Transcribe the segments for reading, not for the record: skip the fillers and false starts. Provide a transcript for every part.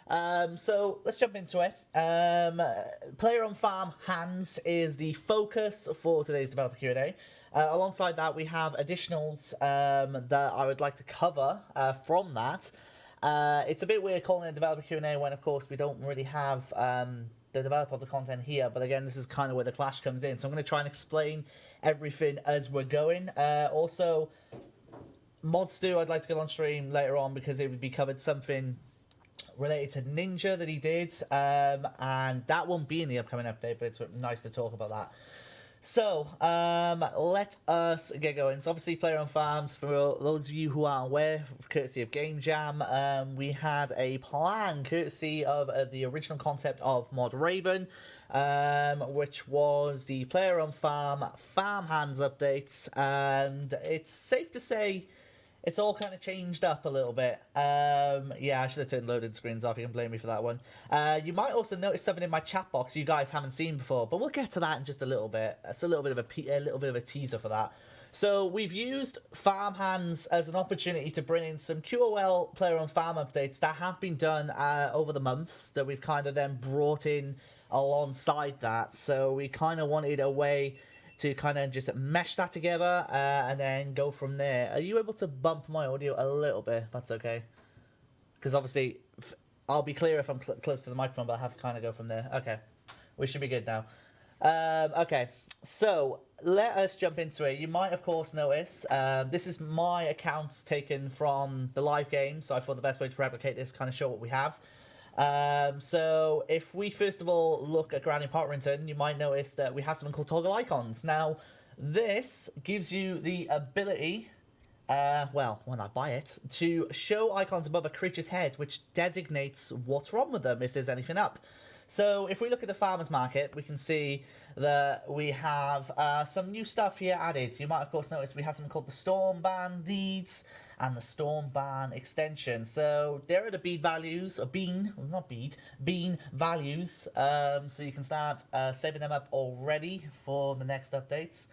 So let's jump into it. Player on Farmhands is the focus for today's developer Q&A. Alongside that, we have additionals that I would like to cover from that. It's a bit weird calling it a developer Q&A when, of course, we don't really have the developer of the content here. But again, this is kind of where the clash comes in. So I'm going to try and explain everything as we're going. Also, Mod Stu, I'd like to get on stream later on because it would be covered something related to Ninja that he did, and that won't be in the upcoming update, but it's nice to talk about that. So, let us get going. So obviously Player on Farms, for those of you who are aware, courtesy of Game Jam, we had a plan courtesy of the original concept of Mod Raven, which was the Player on Farmhands updates, and it's safe to say it's all kind of changed up a little bit. Yeah, I should have turned loaded screens off. You can blame me for that one. You might also notice something in my chat box you guys haven't seen before, but we'll get to that in just a little bit. It's a little bit of a teaser for that. So we've used Farmhands as an opportunity to bring in some QoL player on farm updates that have been done over the months that we've kind of then brought in alongside that. So we kind of wanted a way to kind of just mesh that together and then go from there. Are you able to bump my audio a little bit? That's okay. Because obviously, I'll be clear if I'm close to the microphone, but I have to kind of go from there. Okay. We should be good now. Okay. So, let us jump into it. You might, of course, notice, this is my accounts taken from the live game, so I thought the best way to replicate this kind of show what we have. So if we first of all look at Granny Potterington, you might notice that we have something called toggle icons. Now, this gives you the ability, well, when I buy it, to show icons above a creature's head, which designates what's wrong with them if there's anything up. So if we look at the farmer's market, we can see that we have some new stuff here added. You might, of course, notice we have something called the Stormban deeds and the Stormban extension. So there are the bead values, bean values. So you can start saving them up already for the next updates.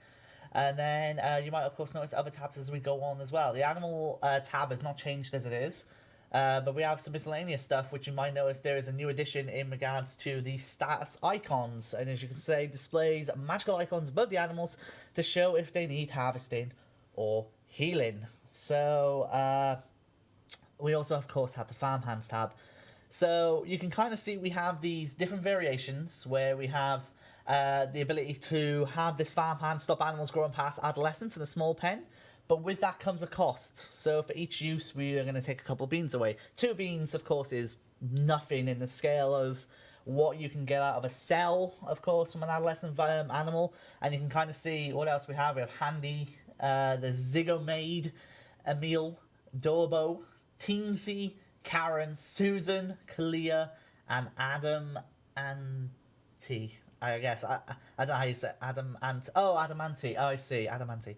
And then you might, of course, notice other tabs as we go on as well. The animal tab has not changed as it is. But we have some miscellaneous stuff, which you might notice there is a new addition in regards to the status icons. And as you can see, displays magical icons above the animals to show if they need harvesting or healing. So we also, of course, have the Farmhands tab. So you can kind of see we have these different variations where we have the ability to have this farmhand stop animals growing past adolescence in a small pen. But with that comes a cost. So for each use, we are going to take a couple of beans away. 2 beans, of course, is nothing in the scale of what you can get out of a cell, of course, from an adolescent animal. And you can kind of see what else we have. We have Handy, the Zigomade, Emil, Dorbo, Teensy, Karen, Susan, Kalia, and Adam Anti. I guess. I don't know how you say it. Adamanti. Oh, I see. Adamanti.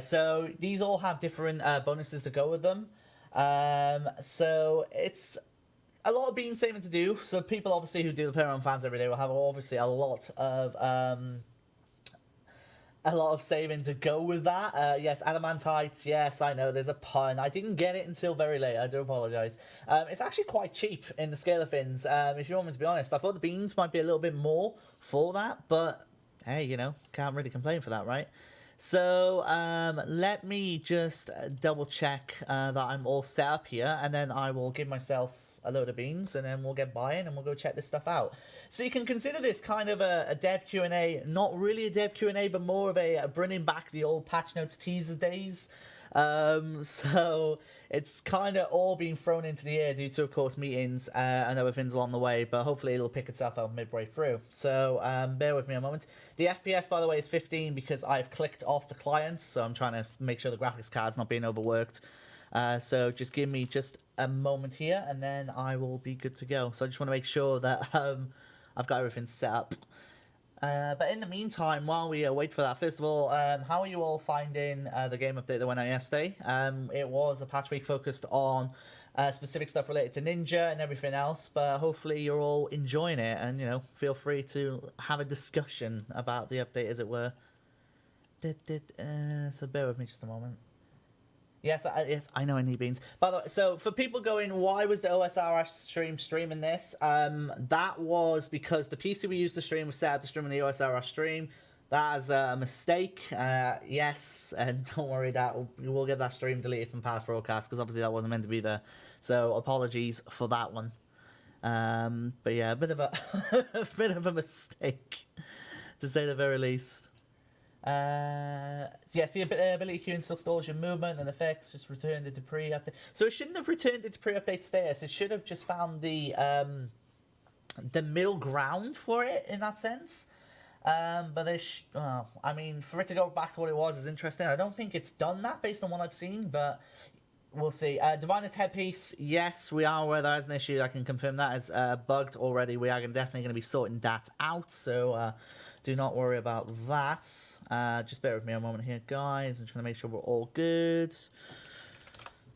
So these all have different bonuses to go with them. So it's a lot of bean saving to do. So people obviously who do the player on farms every day will have obviously a lot of saving to go with that. Yes, adamantite. Yes, I know there's a pun. I didn't get it until very late. I do apologise. It's actually quite cheap in the scale of things. If you want me to be honest, I thought the beans might be a little bit more for that, but hey, you know, can't really complain for that, right? So let me just double check that I'm all set up here, and then I will give myself a load of beans, and then we'll get buy-in and we'll go check this stuff out. So you can consider this kind of a dev Q&A, not really a dev Q&A, but more of a bringing back the old patch notes teaser days. So it's kind of all being thrown into the air due to, of course, meetings and other things along the way, but hopefully it'll pick itself out midway through. So bear with me a moment. The FPS, by the way, is 15 because I've clicked off the client, so I'm trying to make sure the graphics card's not being overworked. So just give me just a moment here, and then I will be good to go. So I just want to make sure that I've got everything set up. But in the meantime, while we wait for that, first of all, how are you all finding the game update that went out yesterday? It was a patch week focused on specific stuff related to Ninja and everything else, but hopefully you're all enjoying it, and, you know, feel free to have a discussion about the update, as it were. So bear with me just a moment. Yes, yes, I know I need beans. By the way, so for people going, why was the OSRS stream streaming this? That was because the PC we used to stream was set up to stream on the OSRS stream. That is a mistake. Yes, and don't worry, that we will get that stream deleted from past broadcasts because obviously that wasn't meant to be there. So apologies for that one. But yeah, a bit of a a bit of a mistake, to say the very least. Yeah, so your ability queue still stores your movement and effects, just returned it to pre-update. So it shouldn't have returned it to pre-update status. It should have just found the middle ground for it in that sense. But well, I mean, for it to go back to what it was is interesting. I don't think it's done that based on what I've seen, but we'll see. Diviner's headpiece, yes, we are aware there is an issue. I can confirm that is bugged already. We are definitely going to be sorting that out, so do not worry about that. Just bear with me a moment here, guys. I'm trying to make sure we're all good.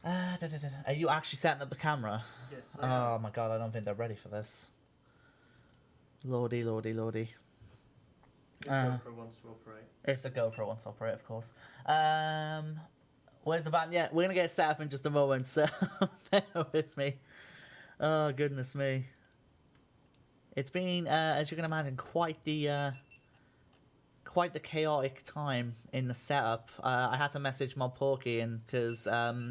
Are you actually setting up the camera? Yes. Oh my god, I don't think they're ready for this. Lordy, lordy, lordy. If GoPro wants to operate. If the GoPro wants to operate, of course. Where's the band? Yeah, we're going to get set up in just a moment, so bear with me. Oh, goodness me. It's been, as you can imagine, quite the chaotic time in the setup. I had to message Mob Porky because I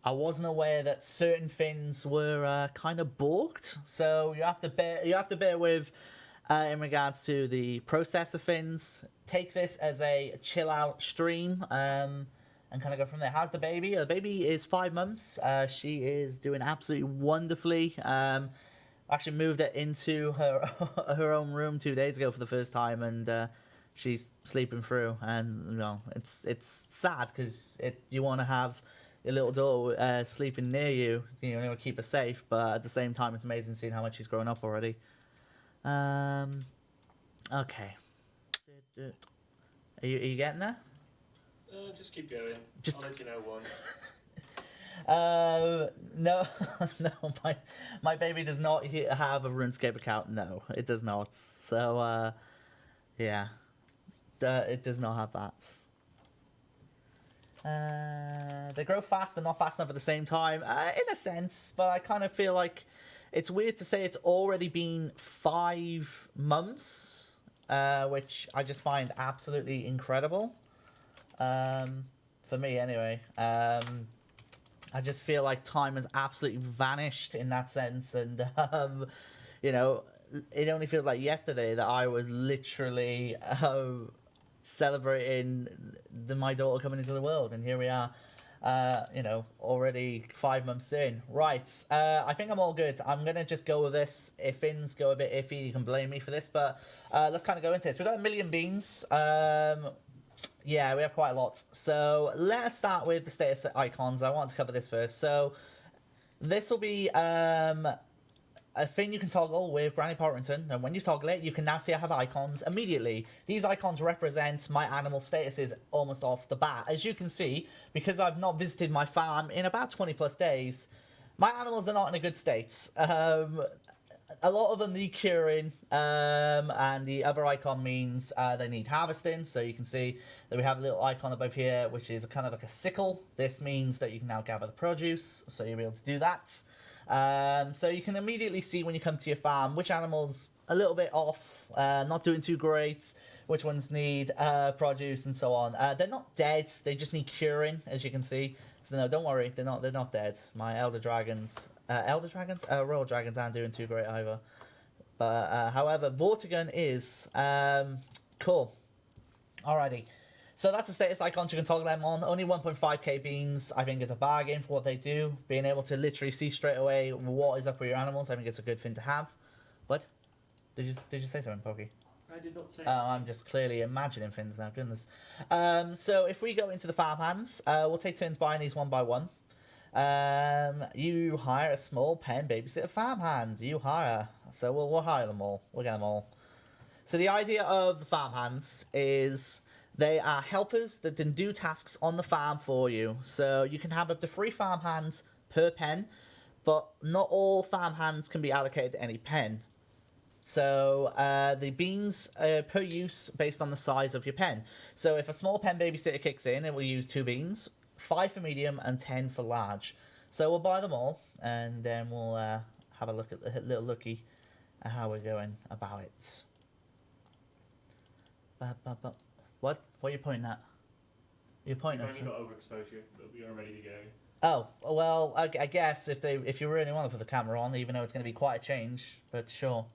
wasn't aware that certain things were kind of balked. So you have to bear with in regards to the process of things. Take this as a chill out stream. And kind of go from there. How's the baby? The baby is 5 months. She is doing absolutely wonderfully. Actually moved her into her own room 2 days ago for the first time, and she's sleeping through. And you know, it's sad because you want to have your little daughter sleeping near you. You know, keep her safe, but at the same time, it's amazing seeing how much she's grown up already. Okay. Are you getting there? Just keep going. I'll let you know one. No, no, my baby does not have a RuneScape account. No, it does not. So, yeah, it does not have that. They grow fast and not fast enough at the same time, in a sense. But I kind of feel like it's weird to say it's already been 5 months, which I just find absolutely incredible. For me anyway. I just feel like time has absolutely vanished in that sense, and you know, it only feels like yesterday that I was literally celebrating my daughter coming into the world, and here we are, you know, already 5 months in. Right, I think I'm all good. I'm gonna just go with this. If things go a bit iffy, you can blame me for this, but let's kind of go into this. We've got 1 million beans. Yeah, we have quite a lot. So let us start with the status icons. I want to cover this first. So this will be a thing you can toggle with Granny Porrington, and when you toggle it, you can now see I have icons immediately. These icons represent my animal statuses almost off the bat. As you can see, because I've not visited my farm in about 20 plus days, my animals are not in a good state. A lot of them need curing, and the other icon means they need harvesting. So you can see that we have a little icon above here, which is kind of like a sickle. This means that you can now gather the produce, so you'll be able to do that. So you can immediately see when you come to your farm which animals a little bit off, not doing too great, which ones need produce and so on. They're not dead; they just need curing, as you can see. So no, don't worry, they're not dead. My royal dragons aren't doing too great either. But however, Vortigern is cool. Alrighty, so that's the status icons. You can toggle them on. Only 1.5k beans. I think it's a bargain for what they do. Being able to literally see straight away what is up with your animals, I think it's a good thing to have. What? Did you say something, Pokey? I did not say. I'm just clearly imagining things now. Goodness. So if we go into the farmhands, we'll take turns buying these one by one. You hire a small pen babysitter farmhand. You hire. So we'll hire them all. We'll get them all. So the idea of the farmhands is they are helpers that can do tasks on the farm for you. So you can have up to 3 farmhands per pen, but not all farmhands can be allocated to any pen. So the beans per use based on the size of your pen. So if a small pen babysitter kicks in, it will use 2 beans. 5 for medium, and 10 for large. So we'll buy them all, and then we'll have a look at a little looky at how we're going about it. What are you pointing at? You're pointing at. You've only got overexposure, but we are ready to go. Oh well, I guess if you really want to put the camera on, even though it's going to be quite a change, but sure.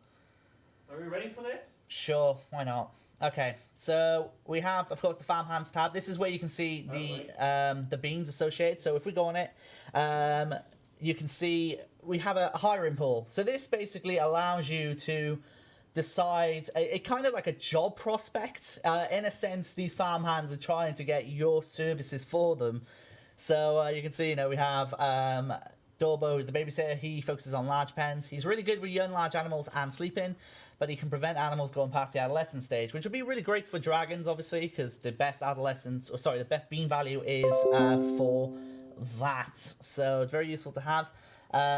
Are we ready for this? Sure, why not? Okay, so we have, of course, the Farmhands tab. This is where you can see the beans associated. So if we go on it, you can see we have a hiring pool. So this basically allows you to decide a kind of like a job prospect. In a sense, these farmhands are trying to get your services for them. So you can see, we have Dorbo, who's the babysitter. He focuses on large pens. He's really good with young large animals and sleeping, but he can prevent animals going past the adolescent stage, which would be really great for dragons, obviously, because the best the best bean value is for that. So it's very useful to have.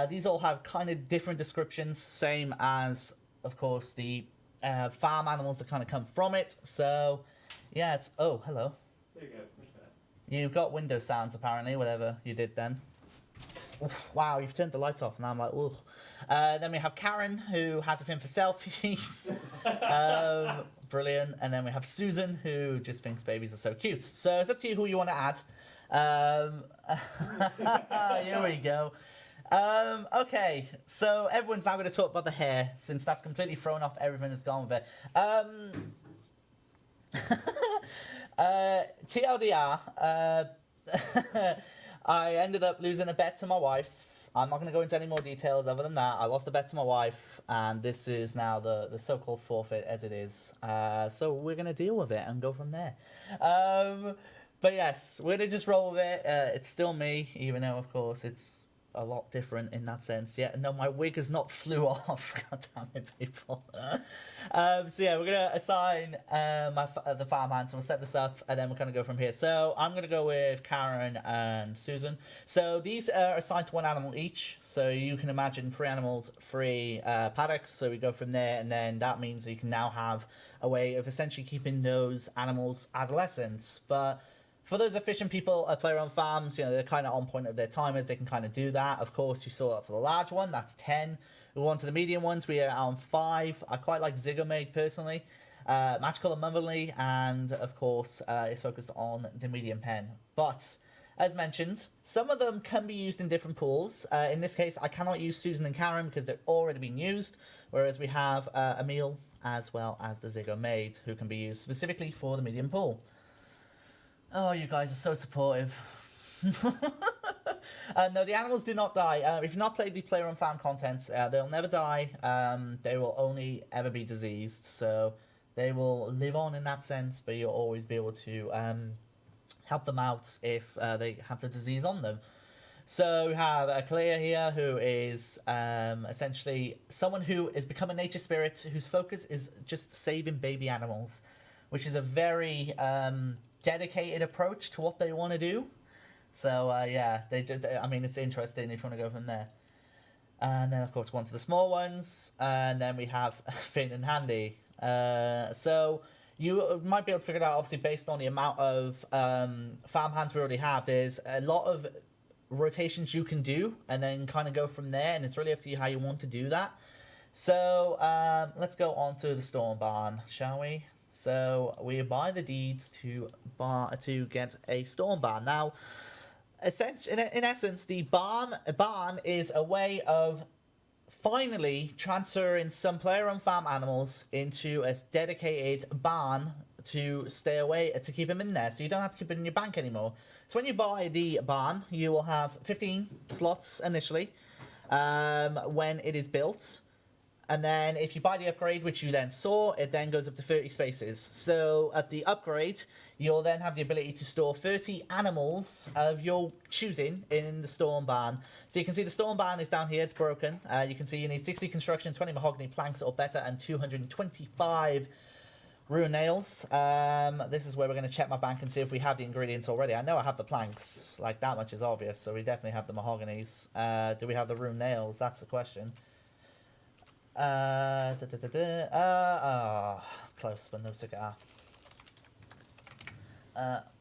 These all have kind of different descriptions, same as, of course, the farm animals that kind of come from it. So, yeah, it's... Oh, hello. There you go. Push that. You've got Windows sounds, apparently, whatever you did then. Oof, wow, you've turned the lights off, and I'm like, ooh. Then we have Karen, who has a thing for selfies. Brilliant. And then we have Susan, who just thinks babies are so cute. So it's up to you who you want to add. Here we go. Okay, so everyone's now going to talk about the hair, since that's completely thrown off everything that's gone with it. TLDR, I ended up losing a bet to my wife. I'm not going to go into any more details other than that. I lost a bet to my wife, and this is now the so-called forfeit as it is. So we're going to deal with it and go from there. But yes, we're going to just roll with it. It's still me, even though, of course, it's a lot different in that sense. Yeah, no, my wig has not flew off. God damn it, people. So yeah, we're gonna assign the farmhand. So we'll set this up, and then we're gonna go from here. So I'm gonna go with Karen and Susan. So these are assigned to one animal each. So you can imagine 3 animals, 3 paddocks. So we go from there, and then that means you can now have a way of essentially keeping those animals adolescents. But for those efficient people that play on farms, they're kind of on point of their timers. They can kind of do that. Of course, you saw that for the large one. That's 10. We want to the medium ones. We are on 5. I quite like Zigomade personally. Magical and Motherly, and of course, it's focused on the medium pen. But as mentioned, some of them can be used in different pools. In this case, I cannot use Susan and Karen because they're already being used. Whereas we have Emil as well as the Zigomade, who can be used specifically for the medium pool. Oh, you guys are so supportive. No, the animals do not die. If you've not played the player on farm content, they'll never die. They will only ever be diseased. So they will live on in that sense, but you'll always be able to help them out if they have the disease on them. So we have Kalia here, who is essentially someone who has become a nature spirit, whose focus is just saving baby animals, which is a very... dedicated approach to what they want to do. So yeah, it's interesting if you want to go from there. And then of course one for the small ones, and then we have Finn and Handy. So you might be able to figure it out, obviously based on the amount of farmhands we already have. There's a lot of rotations you can do, and then kind of go from there, and it's really up to you how you want to do that. So let's go on to the Storm Barn, shall we? So we buy the deeds to get a Storm Barn. Now, essentially, in essence, the barn is a way of finally transferring some player-owned farm animals into a dedicated barn to stay away, to keep them in there, so you don't have to keep it in your bank anymore. So when you buy the barn, you will have 15 slots initially when it is built. And then if you buy the upgrade, which you then saw, it then goes up to 30 spaces. So at the upgrade, you'll then have the ability to store 30 animals of your choosing in the Storm Barn. So you can see the Storm Barn is down here, it's broken. You can see you need 60 construction, 20 mahogany planks or better, and 225 rune nails. This is where we're going to check my bank and see if we have the ingredients already. I know I have the planks, like that much is obvious, so we definitely have the mahoganies. Do we have the rune nails? That's the question. Close, but no cigar.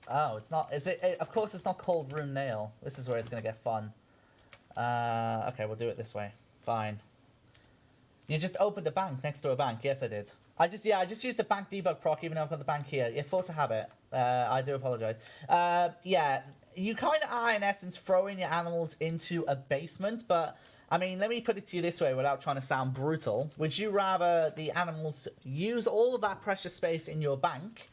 Oh, it's not. Is it? Of course, it's not called Rune Nail. This is where it's gonna get fun. Okay, we'll do it this way. Fine. You just opened a bank next to a bank. Yes, I did. I just used the bank debug proc, even though I've got the bank here. Yeah, force a habit. I do apologize. Yeah, you kind of are in essence throwing your animals into a basement, but I mean, let me put it to you this way without trying to sound brutal. Would you rather the animals use all of that precious space in your bank,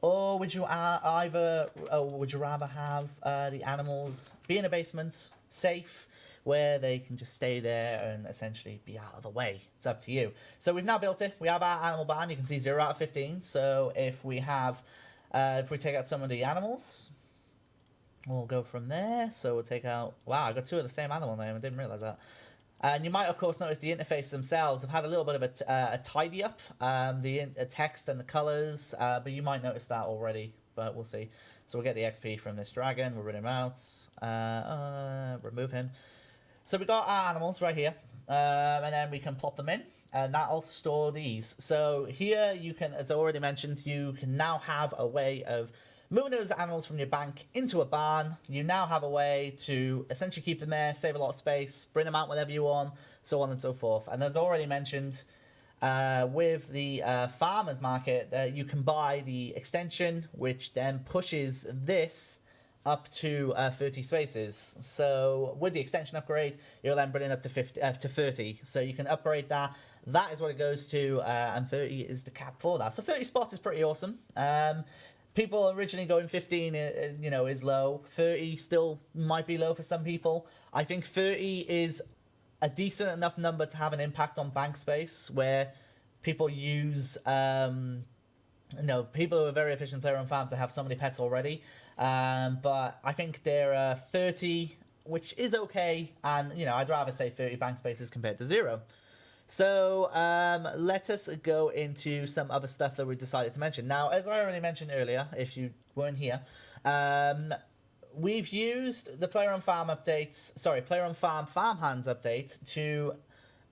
or would you would you rather have the animals be in a basement, safe, where they can just stay there and essentially be out of the way? It's up to you. So we've now built it. We have our animal barn. You can see 0 out of 15. So if we have, if we take out some of the animals, we'll go from there. So we'll take out, wow, I got 2 of the same animal name. I didn't realize that. And you might, of course, notice the interface themselves have had a little bit of a tidy up, the text and the colors, but you might notice that already, but we'll see. So we'll get the XP from this dragon. We'll run him out. Remove him. So we got our animals right here, and then we can plop them in, and that'll store these. So here you can, as I already mentioned, you can now have a way of moving those animals from your bank into a barn. You now have a way to essentially keep them there, save a lot of space, bring them out whenever you want, so on and so forth. And as already mentioned, with the farmers market, you can buy the extension, which then pushes this up to 30 spaces. So with the extension upgrade, you'll then bring it up to 30. So you can upgrade that. That is what it goes to, and 30 is the cap for that. So 30 spots is pretty awesome. People originally going 15, you know, is low. 30 still might be low for some people. I think 30 is a decent enough number to have an impact on bank space, where people use, you know, people who are very efficient player on farms that have so many pets already. But I think they're 30, which is okay, and you know, I'd rather say 30 bank spaces compared to 0. So let us go into some other stuff that we decided to mention. Now, as I already mentioned earlier, if you weren't here, we've used the Player on Farm updates, sorry, Player on Farm Farmhands update to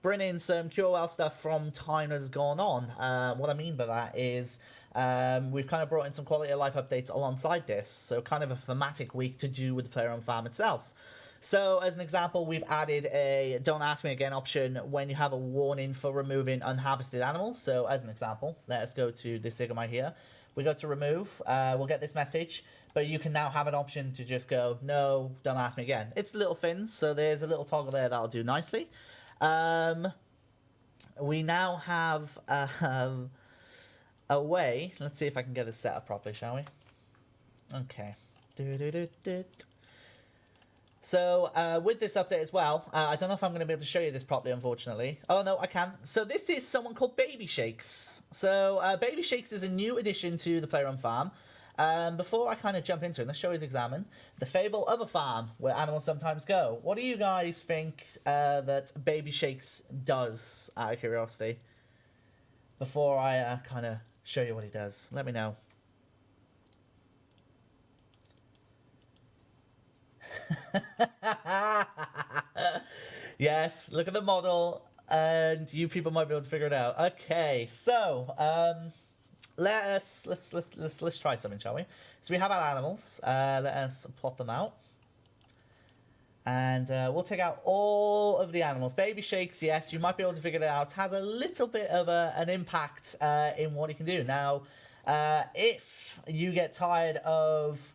bring in some QoL stuff from time that has gone on. What I mean by that is we've kind of brought in some quality of life updates alongside this, so kind of a thematic week to do with the Player on Farm itself. So, as an example, we've added a Don't Ask Me Again option when you have a warning for removing unharvested animals. So, as an example, let us go to this Sigma here. We go to remove, we'll get this message, but you can now have an option to just go, no, don't ask me again. It's little fins, so there's a little toggle there that'll do nicely. We now have a way, let's see if I can get this set up properly, shall we? Okay. So with this update as well, I don't know if I'm going to be able to show you this properly, unfortunately. Oh, no, I can. So this is someone called Baby Shakes. So Baby Shakes is a new addition to the Player on Farm. Before I kind of jump into it, let's show his examine. The Fable of a Farm, where animals sometimes go. What do you guys think that Baby Shakes does, out of curiosity? Before I kind of show you what he does. Let me know. Yes, look at the model, and you people might be able to figure it out. Okay, so let's try something, shall we? So we have our animals. Let us plot them out, and we'll take out all of the animals. Baby Shakes, yes, you might be able to figure it out. Has a little bit of an impact in what he can do. Now, if you get tired of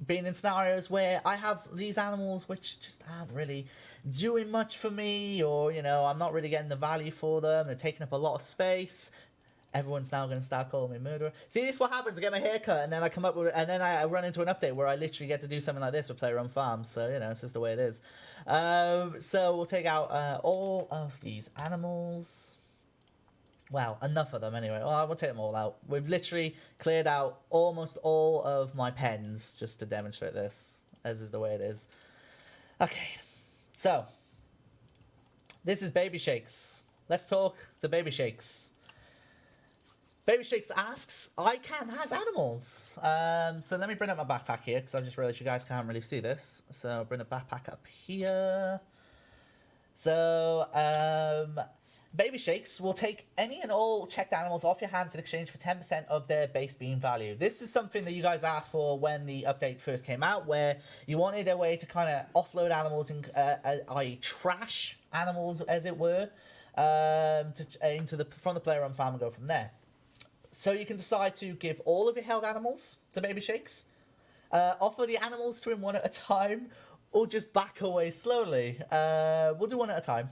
being in scenarios where I have these animals which just aren't really doing much for me, or, you know, I'm not really getting the value for them, they're taking up a lot of space, everyone's now going to start calling me murderer. See, this is what happens. I get my hair cut, and then I come up with, and then I run into an update where I literally get to do something like this with Player on Farm. So, you know, it's just the way it is. So we'll take out all of these animals. Well, enough of them anyway. Well, we'll take them all out. We've literally cleared out almost all of my pens just to demonstrate this, as is the way it is. Okay, so this is Baby Shakes. Let's talk to Baby Shakes. Baby Shakes asks, ICANN has animals. So let me bring up my backpack here, because I just realized you guys can't really see this. So I'll bring the backpack up here. So, Baby Shakes will take any and all checked animals off your hands in exchange for 10% of their base bean value. This is something that you guys asked for when the update first came out, where you wanted a way to kind of offload animals, i.e. trash animals, as it were, from the player on farm and go from there. So you can decide to give all of your held animals to Baby Shakes, offer the animals to him one at a time, or just back away slowly. We'll do one at a time.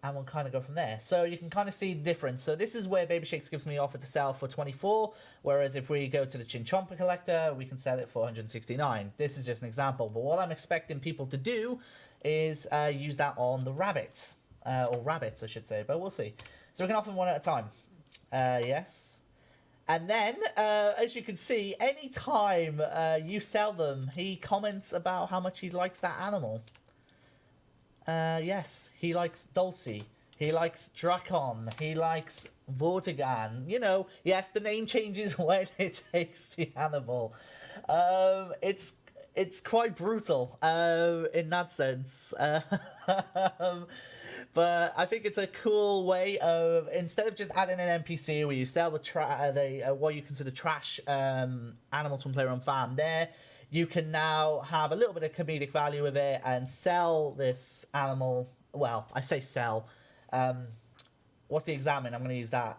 And we'll kind of go from there. So you can kind of see the difference. So this is where Baby Shakes gives me offer to sell for 24, whereas if we go to the Chinchompa Collector, we can sell it for 169. This is just an example, but what I'm expecting people to do is use that on the rabbits, or rabbits, I should say, but we'll see. So we can offer them one at a time. Yes. And then, as you can see, any time you sell them, he comments about how much he likes that animal. Yes, he likes Dulcie, he likes Drakon, he likes Vortigern. You know, yes, the name changes when it takes the animal. It's quite brutal in that sense. But I think it's a cool way of, instead of just adding an NPC where you sell the what you consider trash animals from player on farm there, you can now have a little bit of comedic value with it and sell this animal. Well, I say sell. What's the examine? I'm going to use that.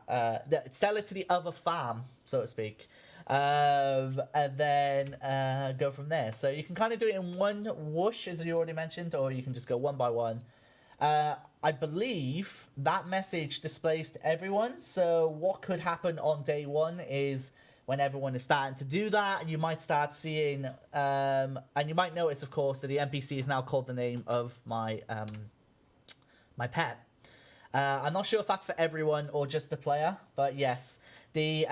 Sell it to the other farm, so to speak. And then go from there. So you can kind of do it in one whoosh, as you already mentioned, or you can just go one by one. I believe that message displays to everyone. So what could happen on day one is, when everyone is starting to do that, you might start seeing, and you might notice, of course, that the NPC is now called the name of my my pet. I'm not sure if that's for everyone or just the player, but yes, the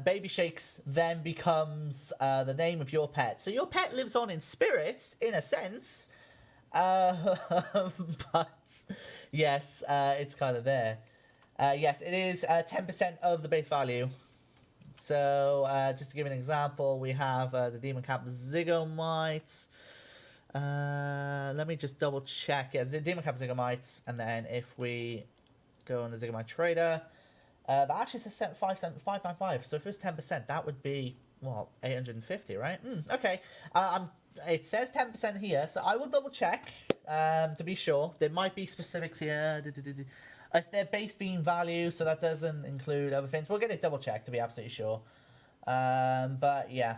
Baby Shakes then becomes the name of your pet. So your pet lives on in spirit, in a sense, but yes, it's kind of there. Yes, it is 10% of the base value. So, just to give an example, we have the Demon Cap Zygomite. Let me just double check. Yes, the Demon Cap Zygomite. And then if we go on the Zygomite Trader, that actually says 595. So if it was 10%, that would be, well, 850, right? Okay. It says 10% here, so I will double check to be sure. There might be specifics here. It's their base bean value, so that doesn't include other things. We'll get it double checked to be absolutely sure. But yeah.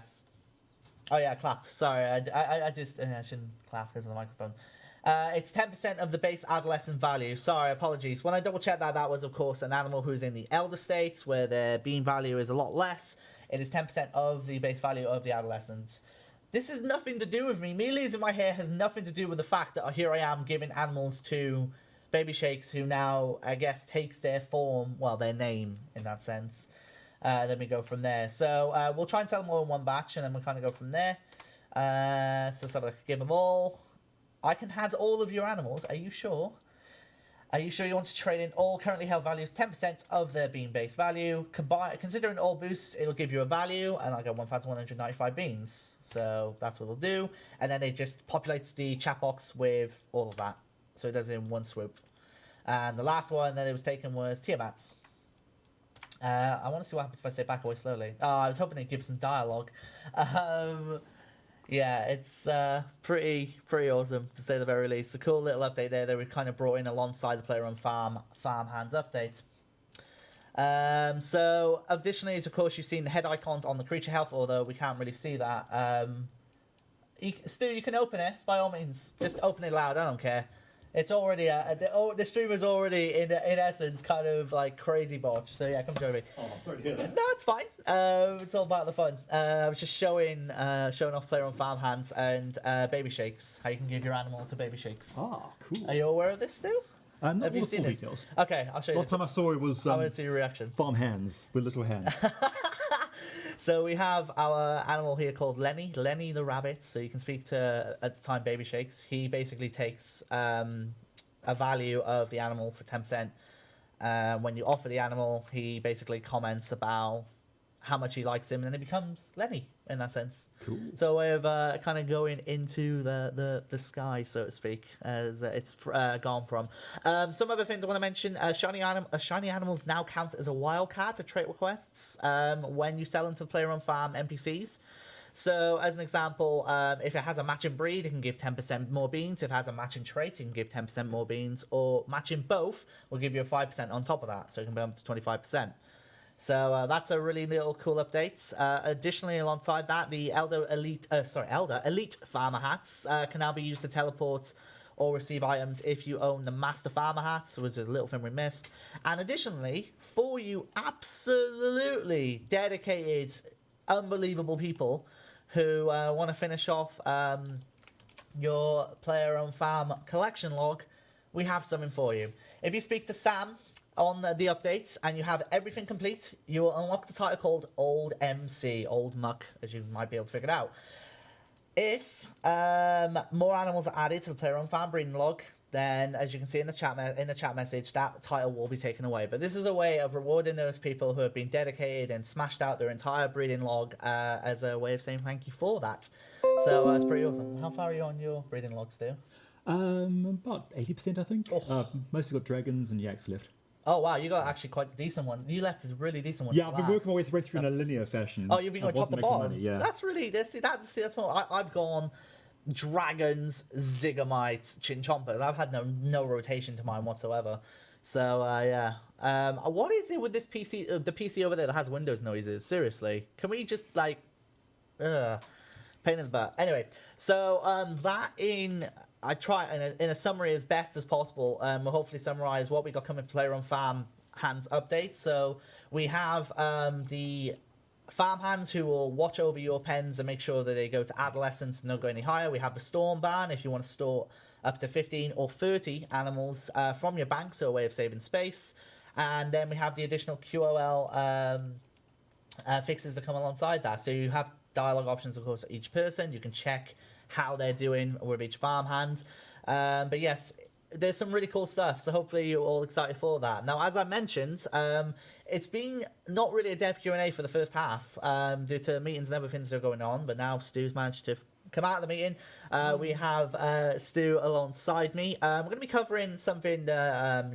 Oh yeah, I clapped. Sorry, I shouldn't clap because of the microphone. It's 10% of the base adolescent value. Sorry, apologies. When I double checked that, that was of course an animal who's in the elder states where their bean value is a lot less. It is 10% of the base value of the adolescents. This has nothing to do with me. Me losing my hair has nothing to do with the fact that here I am giving animals to Baby Shakes, who now, I guess, takes their form, well, their name, in that sense. Then we go from there. So, we'll try and sell them all in one batch, and then we'll kind of go from there. So, let's give them all. I can has all of your animals. Are you sure? Are you sure you want to trade in all currently held values? 10% of their bean base value. Considering all boosts, it'll give you a value, and I'll get 1,195 beans. So, that's what it'll do. And then it just populates the chat box with all of that. So it does it in one swoop. And the last one that it was taken was Tiamat. I want to see what happens if I say back away slowly. Oh, I was hoping it'd give some dialogue. Yeah, it's pretty awesome, to say the very least. A cool little update there that we kind of brought in alongside the player on Farmhands update. So additionally, of course, you've seen the head icons on the creature health, although we can't really see that. Stu, you can open it, by all means. Just open it loud, I don't care. It's already the streamer's already in essence kind of like crazy botch. So yeah, come join me. Oh, sorry to hear that. No, it's fine. It's all about the fun. I was just showing off player on Farmhands and Baby Shakes. How you can give your animal to Baby Shakes. Ah, cool. Are you aware of this, Stu? Not Have you all the seen full this? details. Okay, I'll show you. Last time I saw it was I want to see your reaction. farm hands with little hands. So we have our animal here called Lenny the rabbit. So you can speak to, at the time, Baby Shakes. He basically takes a value of the animal for 10%. When you offer the animal, he basically comments about how much he likes him, and then he becomes Lenny in that sense. Cool. So a way of kind of going into the sky, so to speak, as it's gone from. Some other things I want to mention: shiny animals now count as a wildcard for trait requests when you sell them to the player-on farm NPCs. So, as an example, if it has a matching breed, it can give 10% more beans. If it has a matching trait, it can give 10% more beans. Or matching both will give you a 5% on top of that, so it can be up to 25%. So that's a really little cool update. Additionally, alongside that, the Elder Elite Farmer hats can now be used to teleport or receive items if you own the Master Farmer hats, which is a little thing we missed. And additionally, for you absolutely dedicated, unbelievable people who want to finish off your player-owned farm collection log, we have something for you. If you speak to Sam on the updates and you have everything complete, you will unlock the title called Old MC, Old Muck, as you might be able to figure it out. If more animals are added to the player-owned farm breeding log, then as you can see in the chat message, that title will be taken away. But this is a way of rewarding those people who have been dedicated and smashed out their entire breeding log as a way of saying thank you for that. So it's pretty awesome. How far are you on your breeding log, Stu? About 80%, I think. Oh. Mostly got dragons and yaks left. Oh wow, you got actually quite a decent one. You left a really decent one. Yeah, for I've been last. working my way through in a linear fashion. Oh, you've been going top to bottom. Money, yeah. That's really that's what I've gone dragons, zigamites, chinchompas. I've had no rotation to mine whatsoever. So yeah. What is it with this PC? The PC over there that has Windows noises. Seriously, can we just like, pain in the butt. Anyway, so that I try in a summary as best as possible. We'll hopefully summarize what we got coming to player on Farmhands updates. So we have the farmhands who will watch over your pens and make sure that they go to adolescence and don't go any higher. We have the storm ban if you want to store up to 15 or 30 animals from your bank, so a way of saving space. And then we have the additional QoL fixes that come alongside that. So you have dialogue options, of course, for each person. You can check how they're doing with each farmhand. But yes, there's some really cool stuff, so hopefully you're all excited for that. Now, as I mentioned, it's been not really a dev Q&A for the first half due to meetings and other things that are going on, but now Stu's managed to come out of the meeting. We have Stu alongside me. We're going to be covering something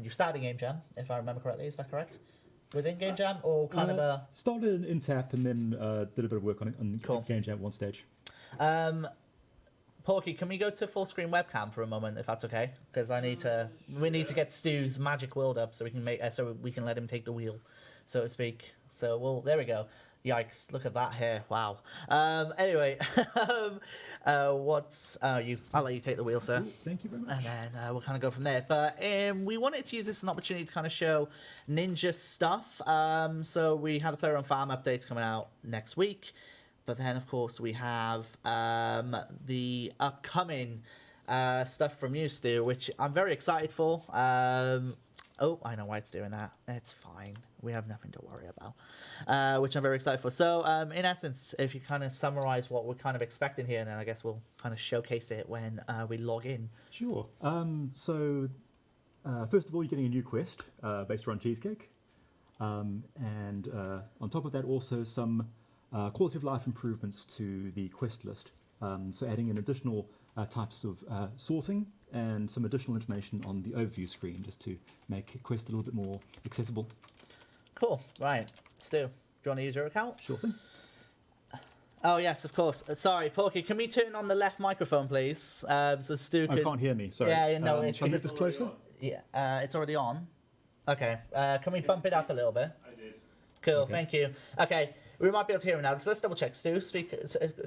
you started Game Jam, if I remember correctly. Is that correct? Was it in Game Jam or kind of a... Started in Tap and then did a bit of work on it on Cool. Game Jam at one stage. Porky, can we go to full screen webcam for a moment, if that's okay? Because we need to get Stu's magic world up so we can let him take the wheel, so to speak. So there we go. Yikes! Look at that hair. Wow. Anyway, I'll let you take the wheel, sir. Cool. Thank you very much. And then we'll kind of go from there. But we wanted to use this as an opportunity to kind of show Ninja stuff. So we have the Player on Farm updates coming out next week. But then, of course, we have the upcoming stuff from you, Stu, which I'm very excited for. Oh, I know why it's doing that. It's fine. We have nothing to worry about, which I'm very excited for. So, in essence, if you kind of summarize what we're kind of expecting here, then I guess we'll kind of showcase it when we log in. Sure. So, first of all, you're getting a new quest based around cheesecake. And on top of that, also some quality of life improvements to the quest list. So adding in additional types of sorting and some additional information on the overview screen just to make quest a little bit more accessible. Cool. Right. Stu, do you want to use your account? Sure thing. Oh, yes, of course. Sorry, Porky, can we turn on the left microphone, please? So Stu I could... can't hear me, sorry. Yeah, no, it's... Can I get this closer? Yeah, it's already on. Okay. Can we bump it up a little bit? I did. Cool, Okay. Thank you. Okay, we might be able to hear him now. So let's double check. Stu,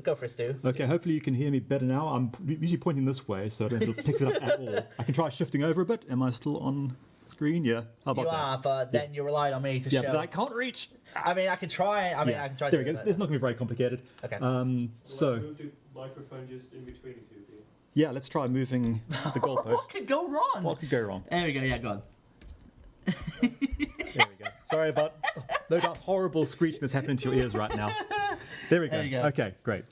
go for it, Stu. Okay, hopefully you can hear me better now. I'm usually pointing this way, so I don't have to pick it up at all. I can try shifting over a bit. Am I still on screen? Yeah. How about You that? are, but then you relied on me to Yeah, show. but I can't reach. I mean, I can try. I Yeah. can try. There to we do go. it, It's not going to be very complicated. Okay. So, Move the microphone just in between the two of you. yeah, let's try moving the What goalposts. could go wrong? What could go wrong? There we go. Yeah, go on. There we go. Sorry about no doubt horrible screeching that's happening to your ears right now. There we go. There you go. Okay, great.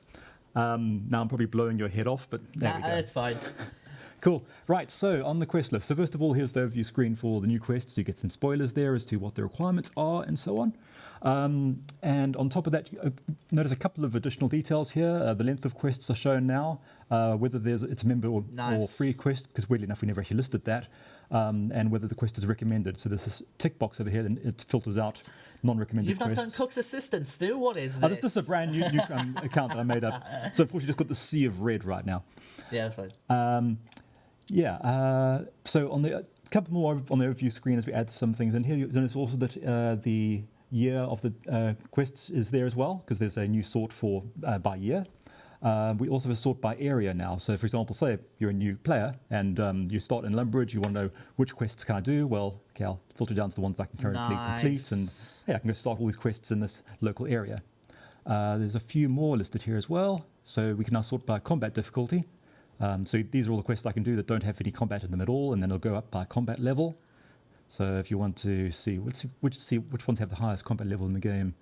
Now I'm probably blowing your head off, but there we go. It's fine. Cool. Right, so on the quest list. So first of all, here's the overview screen for the new quests. You get some spoilers there as to what the requirements are and so on. And on top of that, notice a couple of additional details here. The length of quests are shown now, whether it's a member or free quest, because weirdly enough, we never actually listed that, and whether the quest is recommended. So there's this tick box over here, and it filters out non-recommended You've quests. not done Cook's Assistant, Stu? What is this? Oh, this is a brand new account that I made up. So unfortunately, just got the sea of red right now. Yeah, that's fine. So on the couple more on the overview screen as we add some things in here, you notice also that the year of the quests is there as well, because there's a new sort for by year. We also have a sort by area now. So, for example, say you're a new player and you start in Lumbridge, you want to know which quests can I do? Well, okay, I'll filter down to the ones I can currently complete, and I can go start all these quests in this local area. There's a few more listed here as well. So we can now sort by combat difficulty. So these are all the quests I can do that don't have any combat in them at all, and then it'll go up by combat level. So if you want to see which ones have the highest combat level in the game,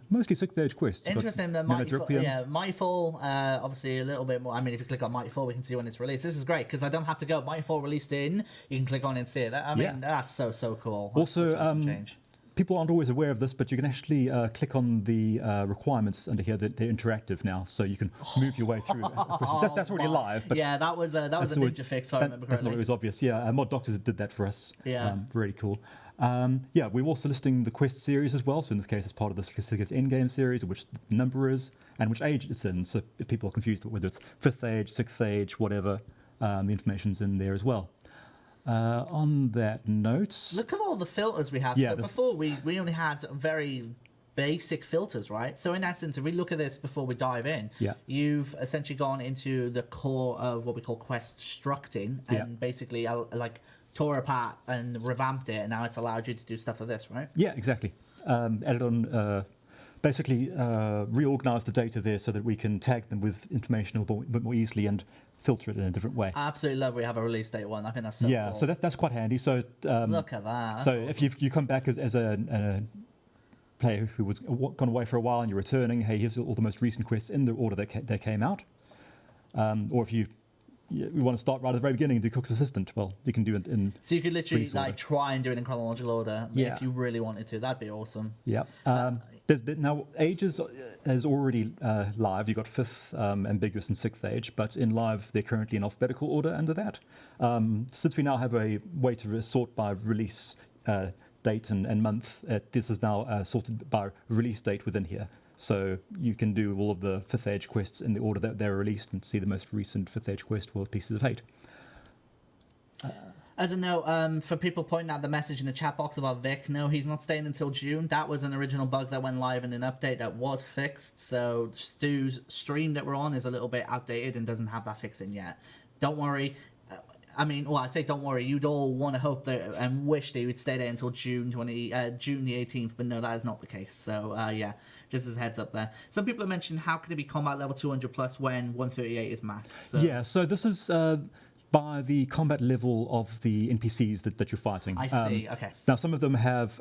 mostly 6th age quests. Interesting. The Mightyfall, obviously a little bit more. I mean, if you click on Mightyfall, we can see when it's released. This is great because I don't have to go Mightyfall released in. You can click on it and see it. I mean, that's so cool. Also, change. People aren't always aware of this, but you can actually click on the requirements under here. They're interactive now, so you can move your way through. That's already live. But yeah, that was a ninja fix, if I remember correctly. That's not always obvious. Yeah, Mod Doctors did that for us. Yeah. Really cool. We're also listing the quest series as well. So in this case, it's part of the endgame series, which the number is, and which age it's in. So if people are confused whether it's 5th age, 6th age, whatever, the information's in there as well. On that note, look at all the filters we have. So before we only had very basic filters, right? So in essence, if we look at this before we dive in, you've essentially gone into the core of what we call quest structing and basically like tore apart and revamped it, and now it's allowed you to do stuff like this, right? Yeah, exactly. Added on, basically reorganized the data there so that we can tag them with information a bit more easily and filter it in a different way. I absolutely love we have a release date one. I think that's so cool. So that's quite handy. So look at that. That's so awesome. If you come back as a player who was gone away for a while and you're returning, hey, here's all the most recent quests in the order that came out. Or if you want to start right at the very beginning and do Cook's Assistant, well, you can do it in. So you could literally like try and do it in chronological order if you really wanted to. That'd be awesome. Yeah. Now, Ages is already live. You've got 5th, ambiguous, and 6th age, but in live, they're currently in alphabetical order under that. Since we now have a way to sort by release date and month, this is now sorted by release date within here. So you can do all of the 5th age quests in the order that they're released and see the most recent 5th age quest for Pieces of Hate. As a note, for people pointing out the message in the chat box about Vic, no, he's not staying until June. That was an original bug that went live in an update that was fixed. So Stu's stream that we're on is a little bit outdated and doesn't have that fix in yet. Don't worry. I say don't worry. You'd all want to hope that and wish they would stay there until June the 18th, but no, that is not the case. So just as a heads up there. Some people have mentioned how could it be combat level 200 plus when 138 is max. So. So this is by the combat level of the NPCs that you're fighting. I see. Okay. Now some of them have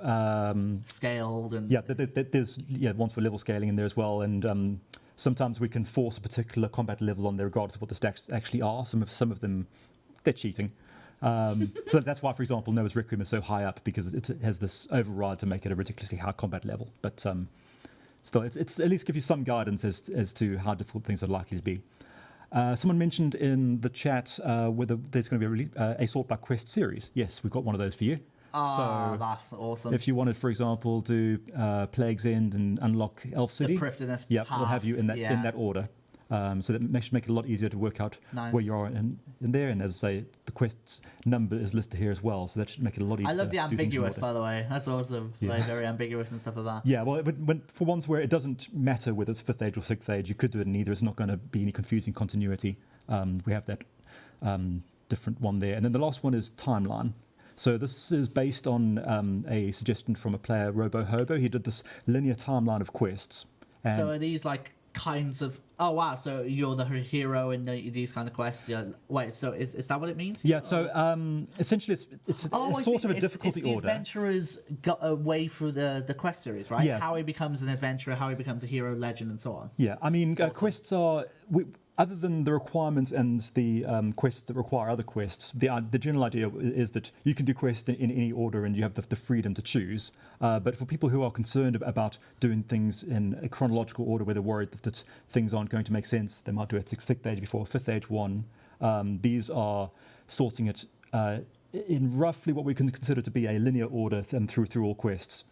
scaled and there's ones for level scaling in there as well, and sometimes we can force a particular combat level on there regardless of what the stats actually are. Some of them. They're cheating. So that's why, for example, Noah's Requiem is so high up, because it has this override to make it a ridiculously high combat level. But still, it's at least give you some guidance as to how difficult things are likely to be. Someone mentioned in the chat whether there's going to be a sort by quest series. Yes, we've got one of those for you. So that's awesome. If you wanted, for example, to Plague's End and unlock Elf City, path, we'll have you in that order. So that should make it a lot easier to work out where you are in there. And as I say, the quest's number is listed here as well, so that should make it a lot easier. I love the ambiguous, by the way. That's awesome. Yeah. Like, very ambiguous and stuff like that. Yeah, well, but for ones where it doesn't matter whether it's 5th age or 6th age, you could do it in either. It's not going to be any confusing continuity. We have that different one there. And then the last one is timeline. So this is based on a suggestion from a player, Robo Hobo. He did this linear timeline of quests. And so are these like kinds of so you're the hero in these kind of quests? Wait, so is that what it means? Yeah, so essentially it's sort of a difficulty order. The adventurer's got a way through the quest series, right? Yeah. How he becomes an adventurer, how he becomes a hero, legend, and so on. Yeah, I mean, awesome. Quests are other than the requirements and the quests that require other quests, the general idea is that you can do quests in any order and you have the freedom to choose. But for people who are concerned about doing things in a chronological order, where they're worried that things aren't going to make sense, they might do a 6th age before 5th age one. These are sorting it in roughly what we can consider to be a linear order through all quests,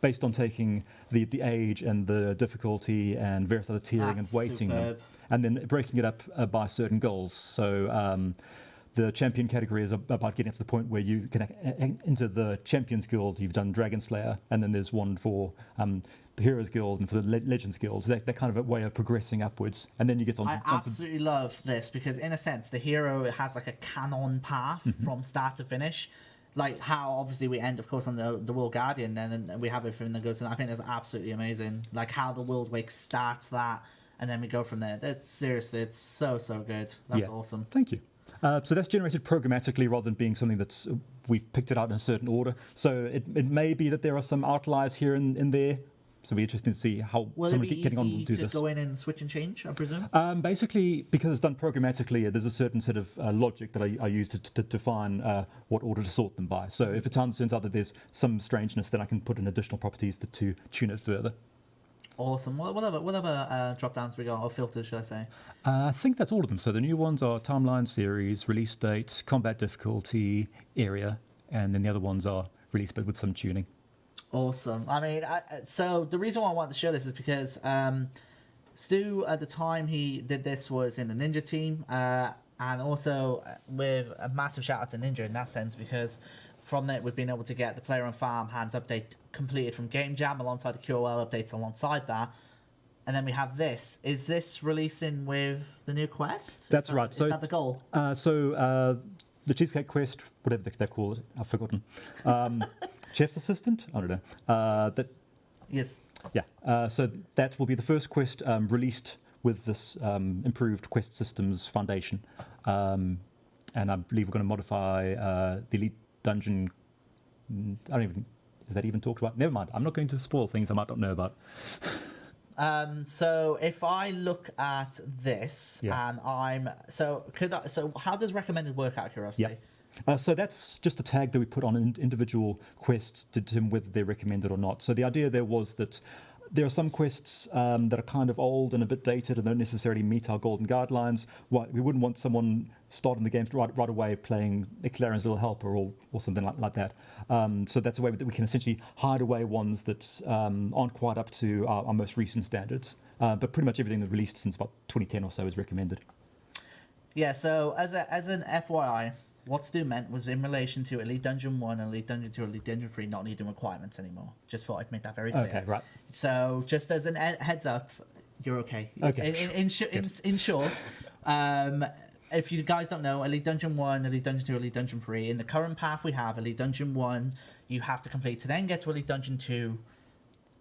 based on taking the age and the difficulty and various other tiering and weighting them, and then breaking it up by certain goals. So the champion category is about getting up to the point where you can enter the Champions Guild. You've done Dragon Slayer, and then there's one for the Heroes Guild and for the Legends Guilds. They're kind of a way of progressing upwards, and then you get on. I absolutely love this because, in a sense, the hero has like a canon path from start to finish. Like how obviously we end, of course, on the World Guardian, and then we have everything that goes on. I think that's absolutely amazing. Like how the World Wake starts that, and then we go from there. That's seriously, it's so good. That's awesome. Thank you. So that's generated programmatically rather than being something that's we've picked it out in a certain order. So it may be that there are some outliers here and there. So it'll be interesting to see how somebody getting on will do this. Go in and switch and change, I presume? Basically, because it's done programmatically, there's a certain set of logic that I use to define what order to sort them by. So if it turns out that there's some strangeness, then I can put in additional properties to tune it further. Awesome. What other drop downs we got, or filters, should I say? I think that's all of them. So the new ones are timeline, series, release date, combat difficulty, area, and then the other ones are release but with some tuning. Awesome. I mean, so the reason why I wanted to show this is because Stu, at the time he did this, was in the Ninja team, and also with a massive shout out to Ninja in that sense, because from that we've been able to get the player on Farmhands update completed from Game Jam alongside the QoL updates alongside that. And then we have this. Is this releasing with the new quest? That's right. Is that the goal? The Cheesecake Quest, whatever they call it, I've forgotten. Chef's Assistant? I don't know. Yes. Yeah. So that will be the first quest released with this improved quest systems foundation. And I believe we're going to modify the Elite Dungeon. Is that even talked about? Never mind. I'm not going to spoil things I might not know about. So if I look at this and so how does recommended work out of curiosity? So that's just a tag that we put on individual quests to determine whether they're recommended or not. So the idea there was that there are some quests that are kind of old and a bit dated and don't necessarily meet our golden guidelines. We wouldn't want someone starting the game right away playing Claren's Little Helper or something like that. So that's a way that we can essentially hide away ones that aren't quite up to our most recent standards. But pretty much everything that's released since about 2010 or so is recommended. Yeah, so as an FYI, what Stu meant was in relation to Elite Dungeon 1 and Elite Dungeon 2 and Elite Dungeon 3 not needing requirements anymore. Just thought I'd make that very clear. Okay, right. So just as a heads up, you're okay. Okay. In short, if you guys don't know, Elite Dungeon 1, Elite Dungeon 2, Elite Dungeon 3, in the current path we have, Elite Dungeon 1, you have to complete to then get to Elite Dungeon 2,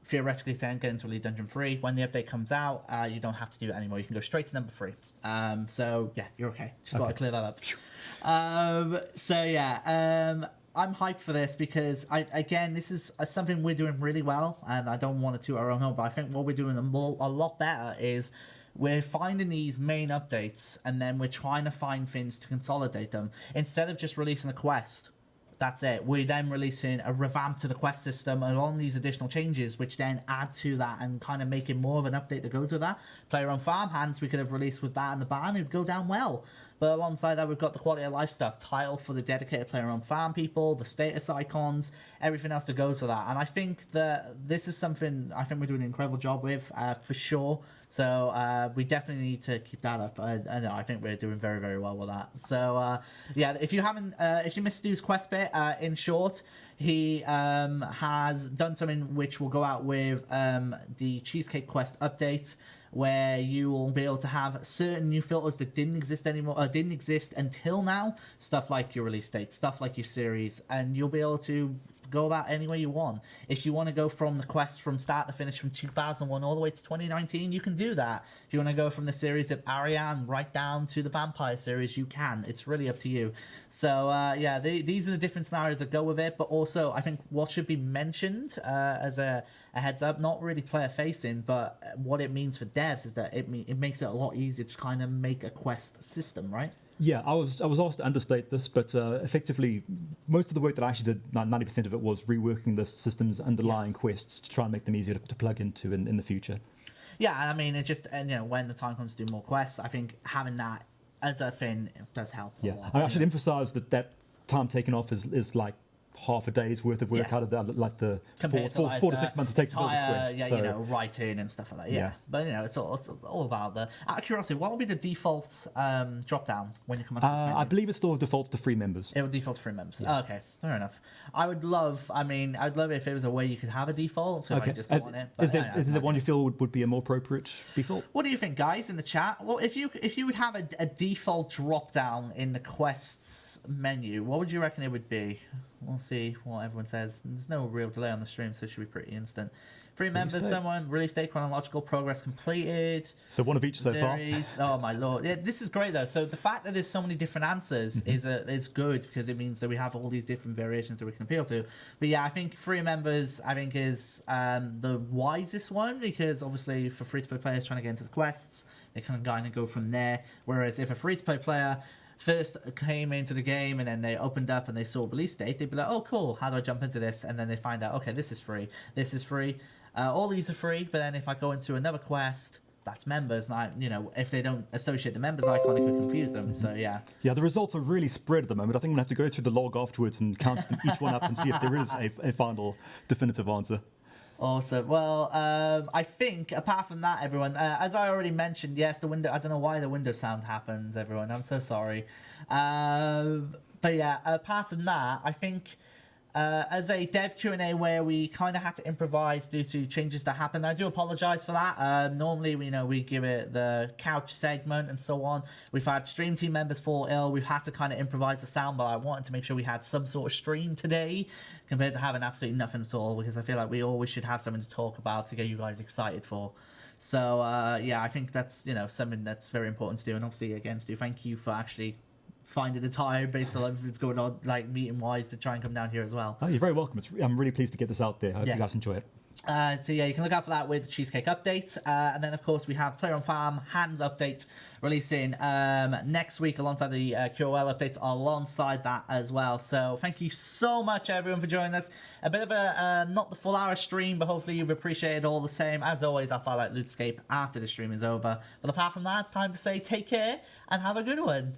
theoretically to then get into Elite Dungeon 3. When the update comes out, you don't have to do it anymore. You can go straight to number 3. So, yeah, you're okay. Just thought I'd clear that up. I'm hyped for this because, this is something we're doing really well, and I don't want to toot our own horn, but I think what we're doing a lot better is we're finding these main updates, and then we're trying to find things to consolidate them. Instead of just releasing a quest, that's it. We're then releasing a revamp to the quest system along these additional changes, which then add to that and kind of make it more of an update that goes with that. Player on Farmhands, we could have released with that in the barn, it would go down well. But alongside that, we've got the quality of life stuff, tile for the dedicated player on farm people, the status icons, everything else that goes with that. And I think that this is something I think we're doing an incredible job with, for sure. So we definitely need to keep that up. I think we're doing very, very well with that. So if you missed Stu's quest bit, in short, he has done something which will go out with the Cheesecake Quest update, where you will be able to have certain new filters that didn't exist until now. Stuff like your release date, stuff like your series, and you'll be able to go about any way you want. If you want to go from the quest from start to finish from 2001 all the way to 2019, you can do that. If you want to go from the series of Ariane right down to the Vampire series, you can. It's really up to you. So yeah, these are the different scenarios that go with it, but also I think what should be mentioned as a heads up, not really player facing, but what it means for devs is that it makes it a lot easier to kind of make a quest system, right? Yeah, I was asked to understate this, but effectively, most of the work that I actually did, 90% of it was reworking the system's underlying quests to try and make them easier to plug into in the future. Yeah, I mean, it just, and you know, when the time comes to do more quests, I think having that as a thing does help a lot. I should emphasize that time taken off is like half a day's worth of work out of that, like the four to 6 months it takes to build a quest. Yeah, so. You know, writing and stuff like that. Yeah. But you know, it's all about the. Out of curiosity, what will be the default drop down when you come onto this menu? I believe it still defaults to free members. It will default to free members. Yeah. Oh, okay, fair enough. I'd love it if there was a way you could have a default, so I could just go on it. But, is there one you feel would be a more appropriate default? What do you think, guys, in the chat? Well, if you would have a default drop down in the quests menu, what would you reckon it would be? We'll see what everyone says. There's no real delay on the stream, so it should be pretty instant. Free members, someone, release date, chronological, progress completed. So one of each series. So far. Oh my lord. Yeah, this is great though. So the fact that there's so many different answers is good, because it means that we have all these different variations that we can appeal to. But yeah, I think free members is the wisest one, because obviously for free-to-play players trying to get into the quests, they can kind of go from there. Whereas if a free-to-play player first came into the game and then they opened up and they saw release date, they'd be like, oh cool, how do I jump into this? And then they find out, okay, this is free, all these are free, but then if I go into another quest, that's members, and if they don't associate the members icon, it could confuse them. So yeah, the results are really spread at the moment. I think I'm gonna have to go through the log afterwards and count them each one up and see if there is a final definitive answer. Awesome. Well, I think apart from that, everyone, as I already mentioned, yes, the window. I don't know why the window sound happens, everyone. I'm so sorry. But yeah, apart from that, I think as a dev Q&A where we kind of had to improvise due to changes that happened, I do apologize for that. Normally, we give it the couch segment and so on. We've had stream team members fall ill. We've had to kind of improvise the sound, but I wanted to make sure we had some sort of stream today compared to having absolutely nothing at all, because I feel like we always should have something to talk about to get you guys excited for. So yeah, I think that's something that's very important to do. And obviously, again, Stu, thank you for actually finding the time based on everything that's going on, like meeting wise, to try and come down here as well. Oh, you're very welcome. I'm really pleased to get this out there. I hope you guys enjoy it. So yeah, you can look out for that with the Cheesecake update, and then of course we have Player on Farmhands update releasing next week alongside the QoL updates alongside that as well. So thank you so much everyone for joining us. A bit of a not the full hour stream, but hopefully you've appreciated all the same. As always, I'll highlight RuneScape after the stream is over. But apart from that, it's time to say take care and have a good one.